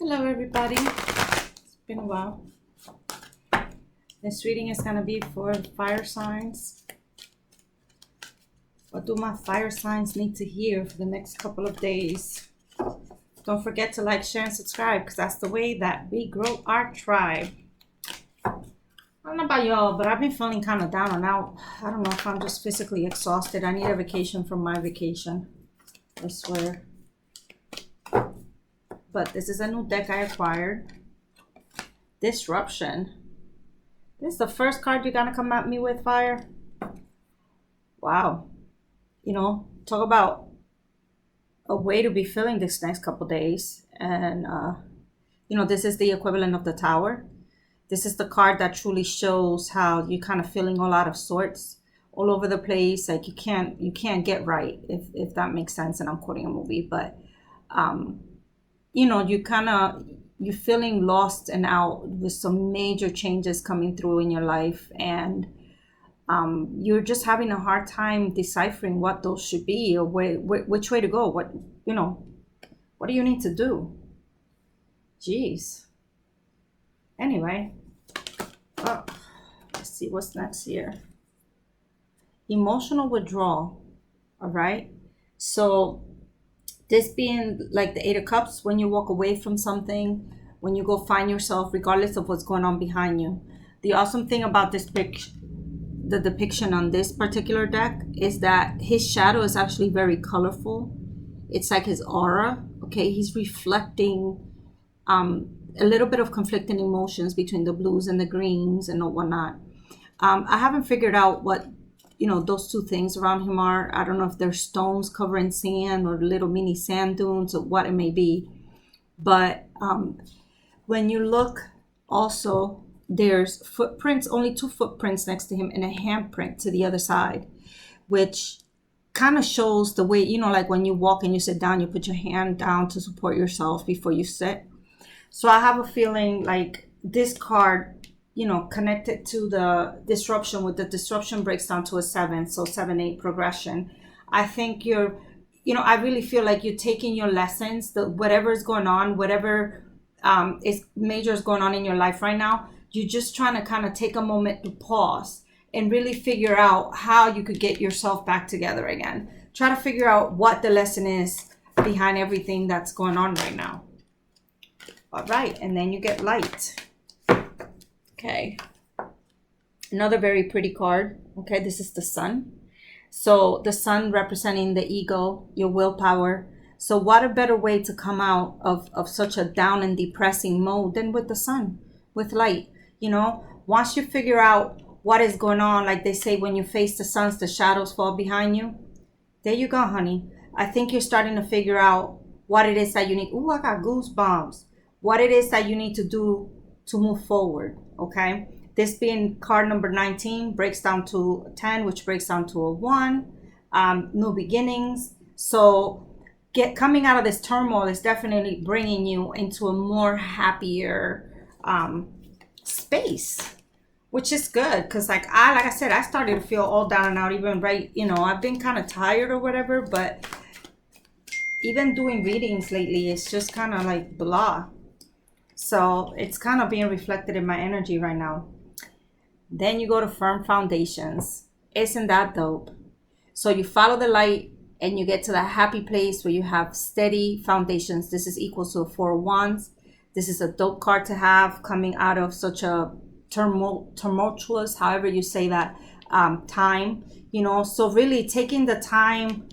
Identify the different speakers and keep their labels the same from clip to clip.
Speaker 1: Hello everybody, it's been a while. This reading is going to be for fire signs. What do my fire signs need to hear for the next couple of days? Don't forget to like, share, and subscribe because that's the way that we grow our tribe. I don't know about y'all, but I've been feeling kind of down and out. I don't know if I'm just physically exhausted. I need a vacation from my vacation, I swear. But this is a new deck I acquired. Disruption. This is the first card you're gonna come at me with, fire. Wow. You know, talk about a way to be feeling this next couple days. And, you know, this is the equivalent of the Tower. This is the card that truly shows how you're kind of feeling all out of sorts, all over the place. Like you can't get right, if that makes sense. And I'm quoting a movie, but, you know, you're feeling lost and out with some major changes coming through in your life. And you're just having a hard time deciphering what those should be or which way to go. What do you need to do? Jeez. Anyway, let's see what's next here. Emotional withdrawal. All right. So this being like the Eight of Cups, when you walk away from something, when you go find yourself, regardless of what's going on behind you. The awesome thing about this the depiction on this particular deck is that his shadow is actually very colorful. It's like his aura. Okay, he's reflecting a little bit of conflicting emotions between the blues and the greens and whatnot. I haven't figured out what those two things around him are. I don't know if they're stones covering sand or little mini sand dunes or what it may be. But when you look also, there's footprints, only 2 footprints next to him and a handprint to the other side, which kind of shows the way, like when you walk and you sit down, you put your hand down to support yourself before you sit. So I have a feeling like this card, connected to the disruption, with the disruption breaks down to a 7, so 7-8 progression. I think I really feel like you're taking your lessons, whatever is going on, whatever is major is going on in your life right now, you're just trying to kind of take a moment to pause and really figure out how you could get yourself back together again. Try to figure out what the lesson is behind everything that's going on right now. All right, and then you get light. Okay, another very pretty card. Okay, this is the Sun. So the Sun representing the ego, your willpower. So what a better way to come out of such a down and depressing mode than with the Sun, with light. Once you figure out what is going on, like they say, when you face the suns, the shadows fall behind you. There you go, honey. I think you're starting to figure out what it is that you need. Ooh, I got goosebumps. What it is that you need to do to move forward. Okay, this being card number 19 breaks down to 10, which breaks down to a 1. New beginnings. So coming out of this turmoil is definitely bringing you into a more happier space, which is good, because like I said, I started to feel all down and out, even I've been kind of tired or whatever, but even doing readings lately, it's just kind of like blah. So it's kind of being reflected in my energy right now. Then you go to firm foundations. Isn't that dope? So you follow the light and you get to that happy place where you have steady foundations. This is equal to a 4 of Wands. This is a dope card to have coming out of such a tumultuous, however you say that, time. So really taking the time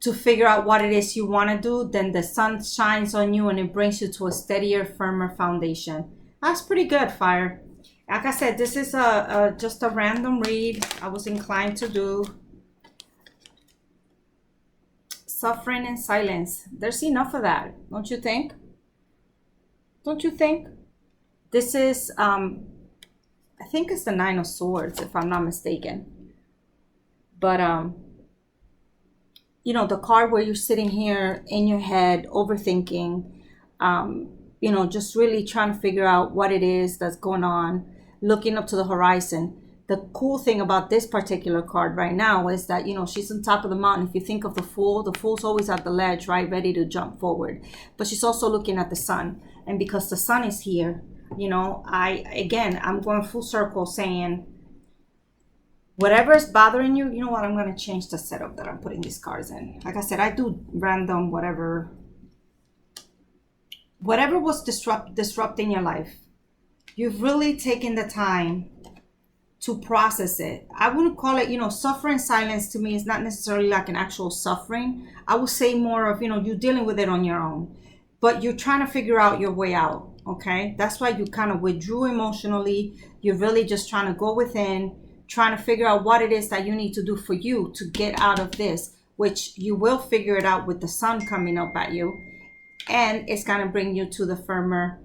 Speaker 1: to figure out what it is you want to do, then the sun shines on you and it brings you to a steadier, firmer foundation. That's pretty good, fire. Like I said, this is just a random read I was inclined to do. Suffering in silence. There's enough of that, don't you think? Don't you think? This is, I think it's the 9 of Swords, if I'm not mistaken. But, the card where you're sitting here in your head, overthinking, just really trying to figure out what it is that's going on, looking up to the horizon. The cool thing about this particular card right now is that, you know, she's on top of the mountain. If you think of the fool's always at the ledge, right? Ready to jump forward. But she's also looking at the sun. And because the sun is here, you know, I'm going full circle saying, whatever is bothering you, you know what? I'm going to change the setup that I'm putting these cards in. Like I said, I do random whatever was disrupting your life. You've really taken the time to process it. I wouldn't call it, you know, suffering silence to me is not necessarily like an actual suffering. I would say more of, you know, you dealing with it on your own, but you're trying to figure out your way out. Okay. That's why you kind of withdrew emotionally. You're really just trying to go within, trying to figure out what it is that you need to do for you to get out of this, which you will figure it out with the sun coming up at you. And it's going to bring you to the firmer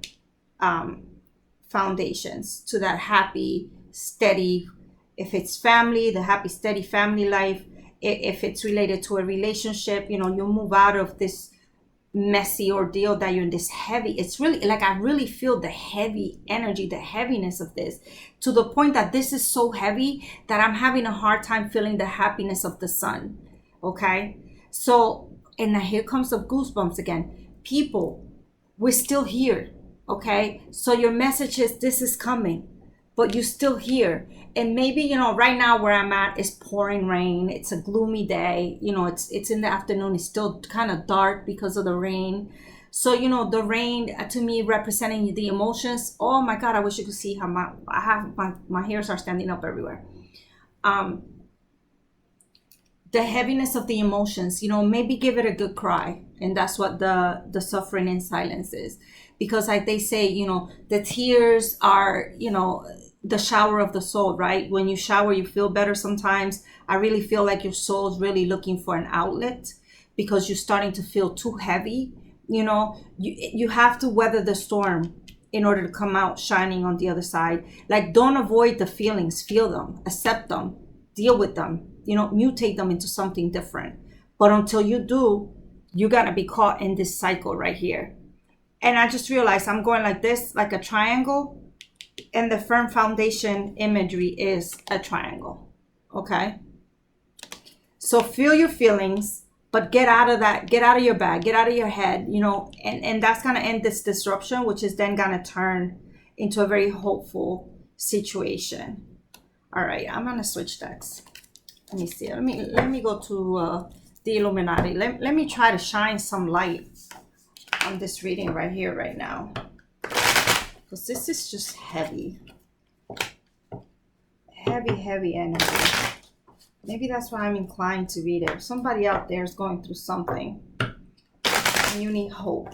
Speaker 1: foundations, to that happy, steady, if it's family, the happy, steady family life. If it's related to a relationship, you know, you move out of this messy ordeal that you're in, this heavy. It's really like, I really feel the heavy energy, the heaviness of this, to the point that this is so heavy that I'm having a hard time feeling the happiness of the sun. Okay. So, and now here comes the goosebumps again. People, we're still here. Okay. So your message is, this is coming, but you're still here. And maybe, you know, right now where I'm at is pouring rain. It's a gloomy day. You know, it's in the afternoon. It's still kind of dark because of the rain. So, you know, the rain to me representing the emotions. Oh my God, I wish you could see how my hairs are standing up everywhere. The heaviness of the emotions, you know, maybe give it a good cry. And that's what the suffering in silence is. Because like they say, you know, the tears are, you know, the shower of the soul, right? When you shower, you feel better sometimes. I really feel like your soul's really looking for an outlet because you're starting to feel too heavy. You know, you have to weather the storm in order to come out shining on the other side. Like, don't avoid the feelings, feel them, accept them, deal with them, you know, mutate them into something different. But until you do, you gotta be caught in this cycle right here. And I just realized I'm going like this, like a triangle. And the firm foundation imagery is a triangle. Okay. So feel your feelings, but get out of that, get out of your bag, get out of your head, you know, and that's going to end this disruption, which is then going to turn into a very hopeful situation. All right. I'm going to switch decks. Let me see. Let me go to the Illuminati. Let me try to shine some light on this reading right here, right now. Because this is just heavy. Heavy energy. Maybe that's why I'm inclined to read it. If somebody out there is going through something and you need hope,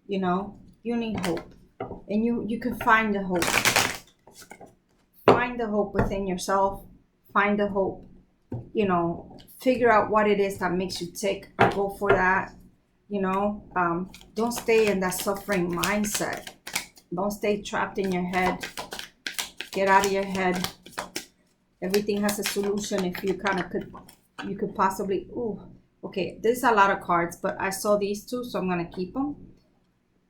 Speaker 1: you know, you need hope. And you can find the hope. Find the hope within yourself. Find the hope, you know, figure out what it is that makes you tick. Go for that, you know. Don't stay in that suffering mindset. Don't stay trapped in your head. Get out of your head. Everything has a solution if you kind of you could possibly, ooh, okay, there's a lot of cards, but I saw these two, so I'm going to keep them.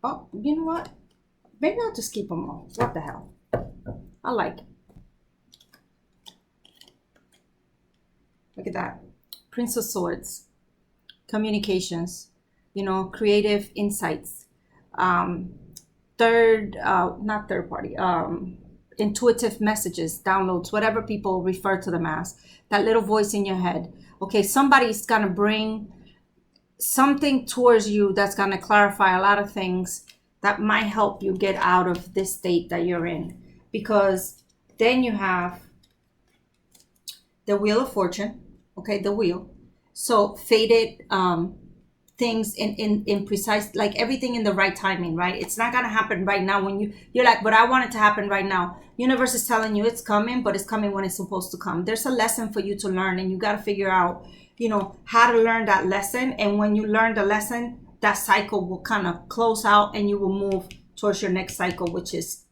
Speaker 1: Oh, you know what? Maybe I'll just keep them all. What the hell? I like it. Look at that. Prince of Swords. Communications. You know, creative insights. Intuitive messages, downloads, whatever people refer to them as, that little voice in your head. Okay, somebody's gonna bring something towards you that's gonna clarify a lot of things that might help you get out of this state that you're in. Because then you have the Wheel of Fortune. Okay, the wheel. So fated things in precise, like everything in the right timing, right? It's not gonna happen right now when you're like, but I want it to happen right now. Universe is telling you it's coming, but it's coming when it's supposed to come. There's a lesson for you to learn, and you got to figure out, you know, how to learn that lesson. And when you learn the lesson, that cycle will kind of close out and you will move towards your next cycle, which is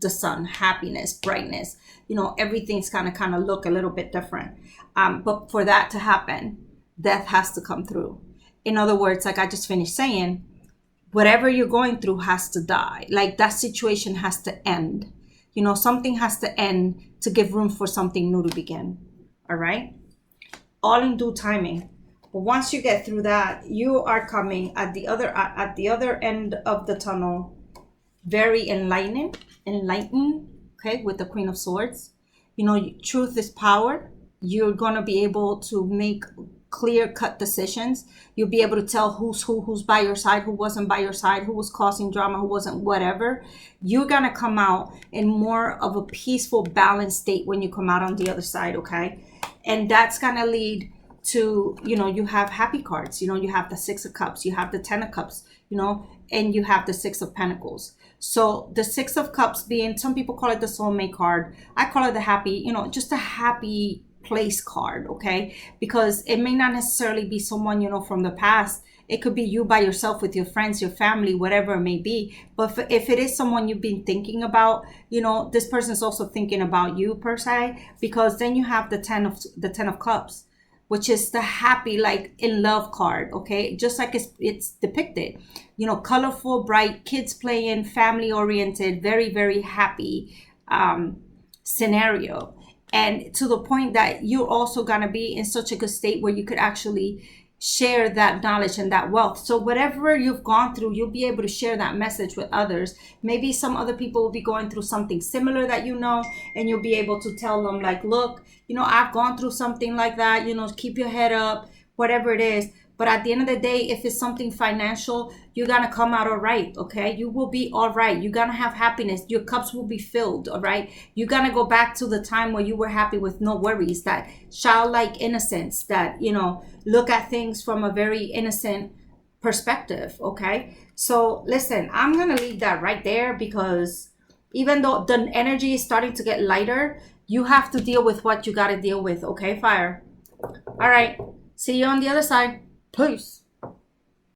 Speaker 1: the sun, happiness, brightness. You know, everything's kind of look a little bit different. But for that to happen, death has to come through. In other words, like I just finished saying, whatever you're going through has to die. Like that situation has to end. You know, something has to end to give room for something new to begin. All right? All in due timing. But once you get through that, you are coming at the other end of the tunnel, very enlightened, okay, with the Queen of Swords. You know, truth is power. You're going to be able to make clear-cut decisions. You'll be able to tell who's who, who's by your side, who wasn't by your side, who was causing drama, who wasn't, whatever. You're going to come out in more of a peaceful, balanced state when you come out on the other side, okay? And that's going to lead to, you know, you have happy cards. You know, you have the Six of Cups, you have the Ten of Cups, you know, and you have the Six of Pentacles. So the Six of Cups being, some people call it the soulmate card. I call it the happy, you know, just a happy place card, okay? Because it may not necessarily be someone, you know, from the past. It could be you by yourself with your friends, your family, whatever it may be. But if it is someone you've been thinking about, you know, this person's also thinking about you per se, because then you have the Ten of Cups, which is the happy, like in love card, okay? Just like it's depicted, you know, colorful, bright, kids playing, family oriented, very, very happy scenario. And to the point that you're also gonna be in such a good state where you could actually share that knowledge and that wealth. So whatever you've gone through, you'll be able to share that message with others. Maybe some other people will be going through something similar that you know, and you'll be able to tell them like, look, you know, I've gone through something like that, you know, keep your head up, whatever it is. But at the end of the day, if it's something financial, you're going to come out all right, okay? You will be all right. You're going to have happiness. Your cups will be filled, all right? You're going to go back to the time where you were happy with no worries, that childlike innocence, that, you know, look at things from a very innocent perspective, okay? So listen, I'm going to leave that right there, because even though the energy is starting to get lighter, you have to deal with what you got to deal with, okay, fire? All right. See you on the other side. Peace.